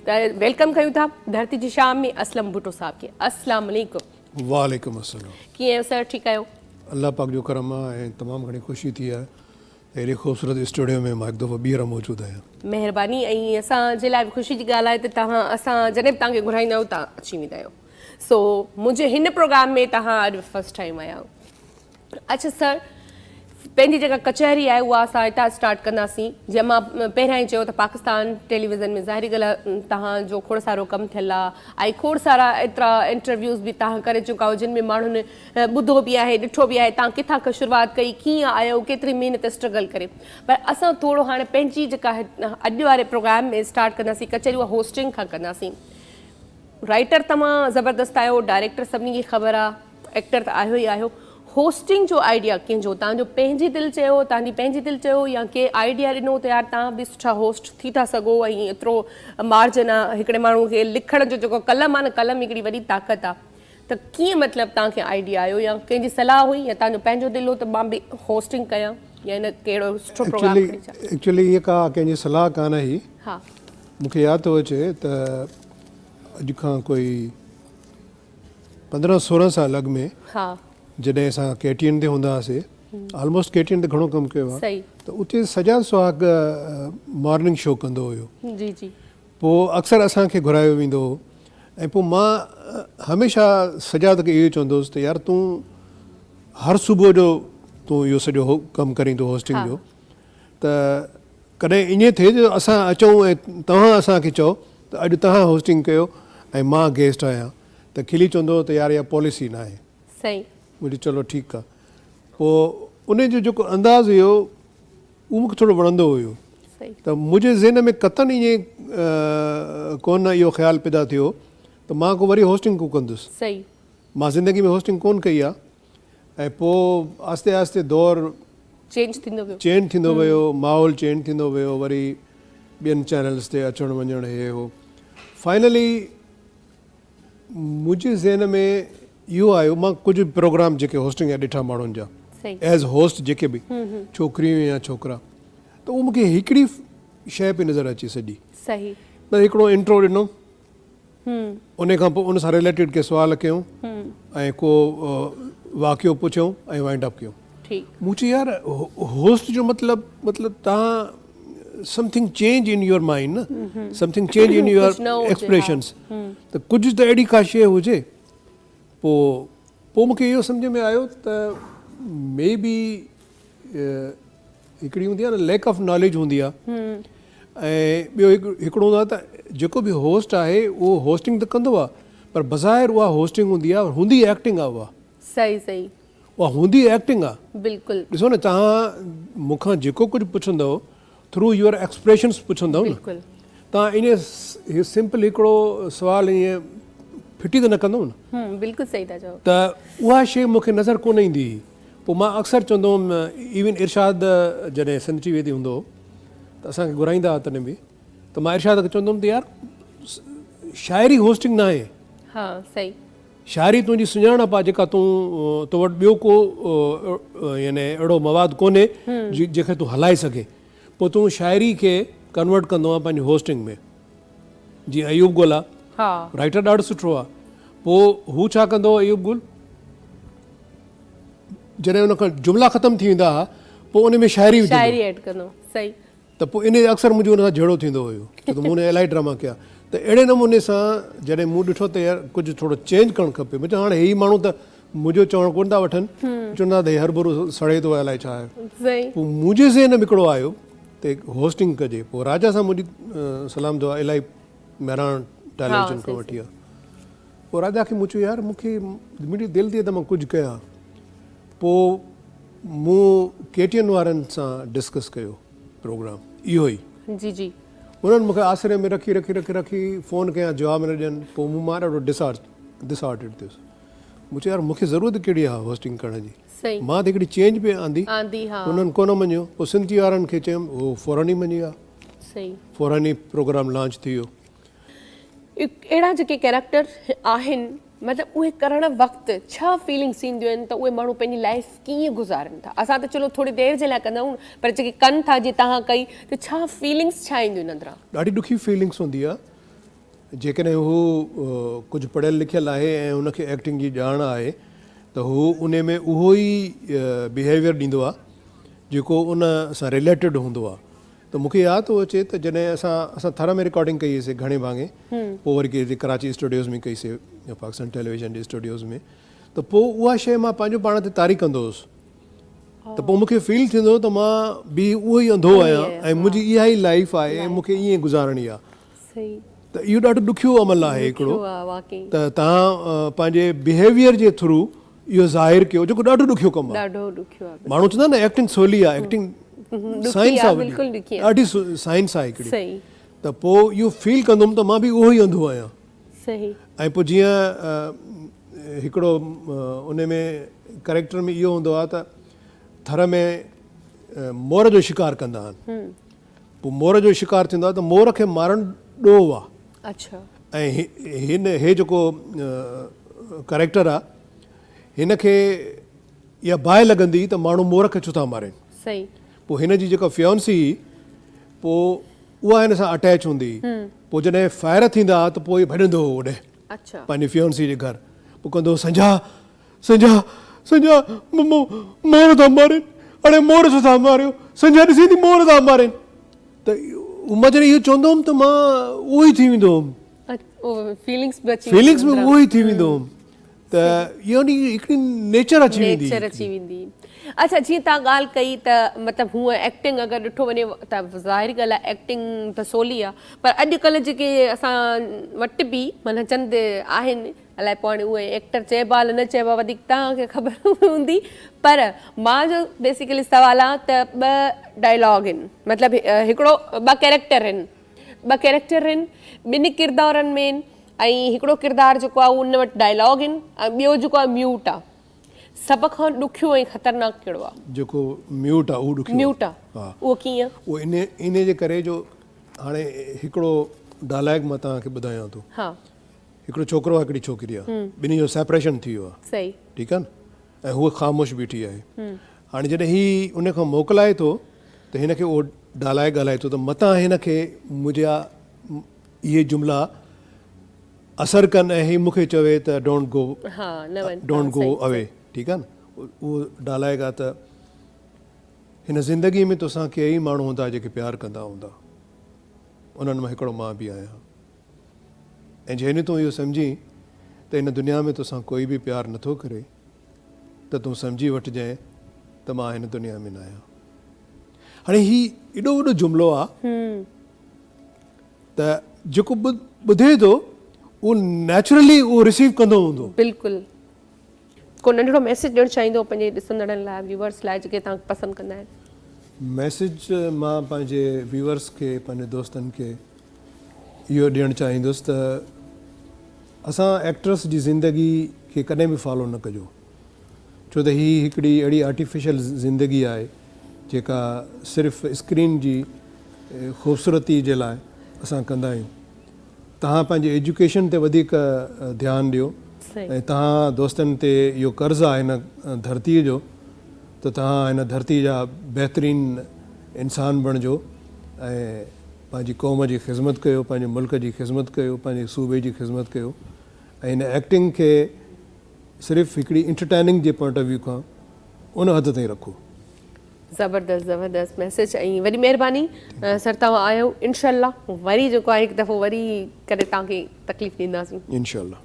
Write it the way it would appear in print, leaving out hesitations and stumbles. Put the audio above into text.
Welcome कयूं था धरती जी शाम में असलम भुट्टो साहब के। अस्सलाम वालेकुम। वालेकुम अस्सलाम। कीअं सर, ठीकु आहियो? अल्लाह पाक जो करम आहे ऐं तमामु घणी ख़ुशी थी आहे अहिड़े ख़ूबसूरत स्टूडियो में मां हिकु दफ़ो ॿीहर मौजूदु आहियां। महिरबानी। ऐं असांजे लाइ ख़ुशी जी ॻाल्हि आहे त तव्हां असां जॾहिं बि तव्हांखे घुराईंदा आहियूं तव्हां अची वेंदा आहियो। सो मुंहिंजे हिन प्रोग्राम में तव्हां अॼु फस्ट टाइम आया आहियो। अच्छा सर, पंहिंजी जेका कचहरी आहे उहा असां हितां स्टार्ट कंदासीं। जीअं मां पहिरियां ई चयो त पाकिस्तान टेलीविज़न में ज़ाहिरी ॻाल्हि आहे तव्हांजो खोड़ सारो कमु थियल आहे ऐं खोड़ सारा एतिरा इंटरव्यूज़ बि तव्हां करे चुका आहियो जिन में माण्हुनि ॿुधो बि आहे, ॾिठो बि आहे तव्हां किथां खां शुरूआति कई, कीअं आहियो, केतिरी महिनत स्ट्रगल करे। पर असां थोरो हाणे पंहिंजी जेका अॼु वारे प्रोग्राम में स्टार्ट कंदासीं कचहरी, उहा होस्टिंग खां कंदासीं। राइटर तमामु ज़बरदस्त आहियो, डायरेक्टर सभिनी खे ख़बर आहे, एक्टर त आहियो ई आहियो। होस्टिंग जो आइडिया कंहिंजो तव्हांजो पंहिंजी दिलि चयो, तव्हांजी पंहिंजी दिलि चयो, या के आइडिया ॾिनो त यार तव्हां बि सुठा होस्ट थी था सघो ऐं एतिरो मार्जन आहे हिकिड़े माण्हू खे लिखण जो जेको कलम आहे न, कलम हिकिड़ी वॾी ताक़त आहे। त कीअं मतिलबु तव्हांखे आइडिया आयो या कंहिंजी सलाह हुई या तव्हांजो पंहिंजो दिलि हो त मां बि होस्टिंग कयां या हिन कहिड़ो सुठो प्रोग्राम एक्चुअली इहा का कंहिंजी सलाह कान हुई। हा, मूंखे यादि थो अचे त अॼु खां कोई 15-16 साल अॻु में हा जॾहिं असां KTN ते हूंदा हुआसीं, ऑलमोस्ट KTN ते घणो कमु कयो आहे, सही, त उते सजाद सुहाग मॉर्निंग शो कंदो हुयो। जी जी। पोइ अक्सर असांखे घुरायो वेंदो हो ऐं पोइ मां हमेशह सजाद खे इहो चवंदो हुउसि त यार तूं हर सुबुह जो तूं इहो सॼो कमु करींदो होस्टिंग जो, त कॾहिं ईअं थिए जो असां अचूं ऐं तव्हां असांखे चओ त अॼु तव्हां होस्टिंग कयो ऐं मां गेस्ट आहियां, त खिली चवंदो त यार इहा पॉलिसी न आहे। सही, मुंहिंजी चलो ठीकु आहे। पोइ उन जो जेको अंदाज़ हुयो उहो मूंखे थोरो वणंदो हुयो, सही, त मुंहिंजे ज़हन में कतनि ईअं कोन इहो ख़्यालु पैदा थियो त मां को वरी होस्टिंग को कंदुसि। सही, मां ज़िंदगी में होस्टिंग कोन कई आहे ऐं पोइ आस्ते आस्ते दौरु चेंज थींदो वियो, माहौल चेंज थींदो वियो, वरी ॿियनि चैनल्स ते अचणु वञणु हे हो। फाइनली मुंहिंजे ज़हन में इहो आयो, मां कुझु प्रोग्राम जेके होस्टिंग जा ॾिठा माण्हुनि जा एज़ होस्ट जेके बि छोकिरियूं या छोकिरा, त उहो मूंखे हिकिड़ी शइ पई नज़र अचे सॼी। सही, त हिकिड़ो इंट्रो ॾिनो, उन खां पोइ उन सां रिलेटेड के सुवाल कयूं ऐं को वाक़ियो पुछियूं ऐं वाइंड अप कयूं। मुंहिंजी यार होस्ट जो मतिलबु तव्हां something change in your mind न, something change in your expressions, त कुझु त अहिड़ी का शइ हुजे। पोइ मूंखे इहो सम्झ में आयो त मे बी हिकिड़ी हूंदी आहे न लैक ऑफ नॉलेज हूंदी आहे, ऐं ॿियो हिकिड़ो हूंदो आहे त जेको बि होस्ट आहे उहो होस्टिंग त कंदो आहे पर बज़ाहिर उहा होस्टिंग हूंदी आहे, हूंदी एक्टिंग आहे उहा। सही सही, उहा हूंदी एक्टिंग आहे। बिल्कुलु। ॾिसो न, तव्हां मूंखां जेको कुझु पुछंदव थ्रू योर एक्सप्रेशन्स पुछंदव न, तव्हां इन सिंपल हिकिड़ो सुवालु ईअं फिटी त न कंदो न। बिल्कुलु सही था चओ। त उहा शइ मूंखे नज़र कोन ईंदी हुई। पोइ मां अक्सर चवंदो हुउमि, इवन इरशाद जॾहिं संची वेदी हूंदो हो त असांखे घुराईंदा हुआ तॾहिं बि, त मां इरशाद खे चवंदो हुउमि त यार शाइरी होस्टिंग न आहे। हा सही, शाइरी तुंहिंजी सुञाणप आहे जेका तो वटि ॿियो को यानी अहिड़ो मवादु कोन्हे जंहिंखे तूं हलाए सघे, पोइ तूं शाइरी खे कन्वर्ट कंदो आहे पंहिंजी होस्टिंग में। जीअं अयूब गुल आहे, राइटर ॾाढो सुठो आहे, पोइ हू छा कंदो हो अयूब गुल, जॾहिं उन खां जुमिला ख़तमु थी वेंदा हुआ पोइ उन में शाइरी ऐड कंदो। सही, त पोइ इन अक्सर मुंहिंजो उन सां जहिड़ो थींदो हुयो, छो त मूं उन इलाही ड्रामा कया। त अहिड़े नमूने सां जॾहिं मूं ॾिठो त यार कुझु थोरो चेंज करणु खपे, मुंहिंजो हाणे हे माण्हू त मुंहिंजो चवणु कोन था वठनि, चवंदा त हर बुरो सड़े थो अलाए छा आहे। पोइ मुंहिंजे ज़हन में हिकिड़ो आयो त होस्टिंग कजे। पोइ राजा सां मुंहिंजी सलाम दुआ इलाही महिराण टेलीविजन खां वठी आहे। पोइ राजा खे मूं चयो यार मूंखे मुंहिंजी दिलि थी त मां कुझु कयां। पोइ मूं KTN वारनि सां डिस्कस कयो प्रोग्राम इहो ई। जी जी, उन्हनि मूंखे आसिरे में रखी रखी रखी रखी फ़ोन कयां, जवाब न ॾियनि। पोइ मूं मां ॾाढो डिसहार्टेड थियुसि। मूं चयो यार मूंखे ज़रूरत कहिड़ी आहे होस्टिंग करण जी, मां त हिकिड़ी चेंज पे आंदी। उन्हनि कोन मञियो। पोइ सिंधी वारनि खे चयुमि, उहो फौरन ई मञी विया, फौरन ई प्रोग्राम लॉन्च थी वियो। अहिड़ा जेके कैरेक्टर आहिनि मतिलबु उहे करण वक़्तु छा फीलिंग्स ईंदियूं आहिनि त उहे माण्हू पंहिंजी लाइफ कीअं गुज़ारनि था? असां त चलो थोरी देरि जे लाइ कंदा आहियूं, पर जेके कनि था जीअं तव्हां कई, त छा फीलिंग्स छा ईंदियूं आहिनि अंदरां? ॾाढी ॾुखी फीलिंग्स हूंदी आहे जेकॾहिं हू कुझु पढ़ियलु लिखियलु आहे ऐं हुनखे एक्टिंग जी ॼाण आहे त हू उन में उहो ई बिहेवियर ॾींदो आहे जेको उन सां रिलेटेड हूंदो आहे। त मूंखे यादि थो अचे त जॾहिं असां थर में रिकॉर्डिंग कईसीं घणे भाङे, पोइ वरी कंहिं कराची स्टूडियोज़ में कईसीं या पाकिस्तान टेलीविज़न जे स्टूडियोज़ में, त पोइ उहा शइ मां पंहिंजो पाण ते तारी कंदो हुउसि। त पोइ मूंखे फील थींदो त मां बि उहो ई अंधो आहियां ऐं मुंहिंजी इहा ई लाइफ आहे ऐं मूंखे ईअं गुज़ारणी आहे। सही त इहो ॾाढो ॾुखियो अमल आहे हिकिड़ो, वाकई त तव्हां पंहिंजे बिहेवियर जे थ्रू इहो ज़ाहिर कयो, जेको ॾाढो ॾुखियो कमु आहे। ॾाढो ॾुखियो आहे। माण्हू चवंदा न एक्टिंग सवली आहे, एक्टिंग साइंस आहे, बिल्कुलु ॾुखी ॾाढी साइंस आहे हिकिड़ी। सही त पोइ इहो फील कंदुमि त मां बि उहो ई अंधो आहियां। सही ऐं पोइ जीअं हिकिड़ो उन में कैरेक्टर में इहो हूंदो आहे त थर में मोर जो शिकार कंदा आहिनि, पोइ मोर जो शिकार थींदो आहे त मोर खे मारणु ॾोह आहे। अच्छा ऐं हे जेको कैरेक्टर आहे हिनखे इहा बाहि लॻंदी त माण्हू मोर खे छो था मारनि। सही पोइ हिन जी जेका फियोन्सी हुई पोइ उहा हिन सां अटैच हूंदी, पोइ जॾहिं फायर थींदा त पोइ भॼंदो हो ओॾे अच्छा पंहिंजी फियोन्सी जे घर, पोइ कंदो संजा संजा संजा मोर था मारनि, अड़े मोर छो था मारियो, संजा ॾिसी थी मोर था मारनि। त मां जॾहिं इहो चवंदो हुउमि त मां उहो ई थी वेंदो हुउमि, फीलिंग्स में उहो ई थी वेंदो हुउमि। त इहो हिकिड़ी नेचर अची वेंदी। अच्छा जीअं तव्हां ॻाल्हि कई त मतिलबु हूअं एक्टिंग अगरि ॾिठो वञे त ज़ाहिरी ॻाल्हि आहे एक्टिंग त सवली आहे, पर अॼुकल्ह जेके असां वटि बि माना चंद आहिनि, अलाए पोइ हाणे उहे एक्टर चइबा न चइबा वधीक तव्हांखे ख़बर हूंदी, पर मां जो बेसिकली सुवालु आहे त 2 डायलॉग आहिनि, मतिलबु हिकिड़ो 2 कैरेक्टर आहिनि, ॿिनि किरदारनि में आहिनि, ऐं हिकिड़ो किरदारु जेको आहे उन वटि डायलॉग आहिनि ऐं ॿियो जेको आहे म्यूट आहे। सभ खां ॾुखियो ऐं ख़तरनाक कहिड़ो आहे? जेको म्यूट आहे उहो ॾुखियो। म्यूट आहे उहो कीअं? उहो इन जे करे जो हाणे हिकिड़ो डायलॉग मां तव्हांखे ॿुधायां थो। हा हिकिड़ो छोकिरो आहे हिकिड़ी छोकिरी आहे, ॿिन्ही जो सेपरेशन थी वियो आहे। सही ठीकु आहे न, ऐं हूअ ख़ामोश बीठी आहे। हाणे जॾहिं हीअ उन खां मोकिलाए थो त हिनखे उहो डायलॉग ॻाल्हाए थो त मतां हिनखे मुंहिंजा इहे जुमिला असरु कनि ऐं हीअ मूंखे चवे त डोंट गो अवे। ठीकु आहे न, उहो डायलॉग आहे त हिन ज़िंदगीअ में तोसां के ई माण्हू हूंदा जेके प्यारु कंदा हूंदा, उन्हनि मां हिकिड़ो मां बि आहियां। ऐं जंहिं तूं इहो सम्झी त हिन दुनिया में तोसां कोई बि प्यारु नथो करे त तूं सम्झी वठिजांइ त मां हिन दुनिया में न आहियां। हाणे हीउ एॾो वॾो जुमिलो आहे त जेको ॿुधे थो उहो नेचुरली उहो रिसीव कंदो हूंदो। बिल्कुलु। को नंढिड़ो मैसेज ॾियणु चाहींदो पंहिंजे ॾिसंदड़नि लाइ, व्यूअर्स लाइ जेके तव्हां पसंदि कंदा आहिनि? मैसेज मां पंहिंजे व्यूअर्स खे, पंहिंजे दोस्तनि खे इहो ॾियणु चाहींदुसि त असां एक्ट्रेस जी ज़िंदगी खे कॾहिं बि फॉलो न कजो, छो त हीअ हिकिड़ी अहिड़ी आर्टिफिशियल ज़िंदगी आहे जेका सिर्फ़ु स्क्रीन जी ख़ूबसूरती जे लाइ असां कंदा आहियूं। तव्हां पंहिंजे एजुकेशन ते वधीक ध्यानु ॾियो ऐं तव्हां दोस्तनि ते इहो कर्ज़ु आहे हिन धरतीअ जो त तव्हां हिन धरती जा बहितरीन इंसान बणिजो ऐं पंहिंजी क़ौम जी ख़िदमत कयो, पंहिंजे मुल्क जी ख़िदमत कयो, पंहिंजे सूबे जी ख़िदमत कयो ऐं हिन एक्टिंग खे सिर्फ़ु हिकिड़ी entertaining J point of view खां उन हद ताईं रखो। ज़बरदस्त मैसेज ऐं वरी महिरबानी सर तव्हां आयो, इनशाअल्लाह वरी जेको आहे हिकु दफ़ो वरी कॾहिं तव्हांखे तकलीफ़ ॾींदासीं। इनशाअल्लाह।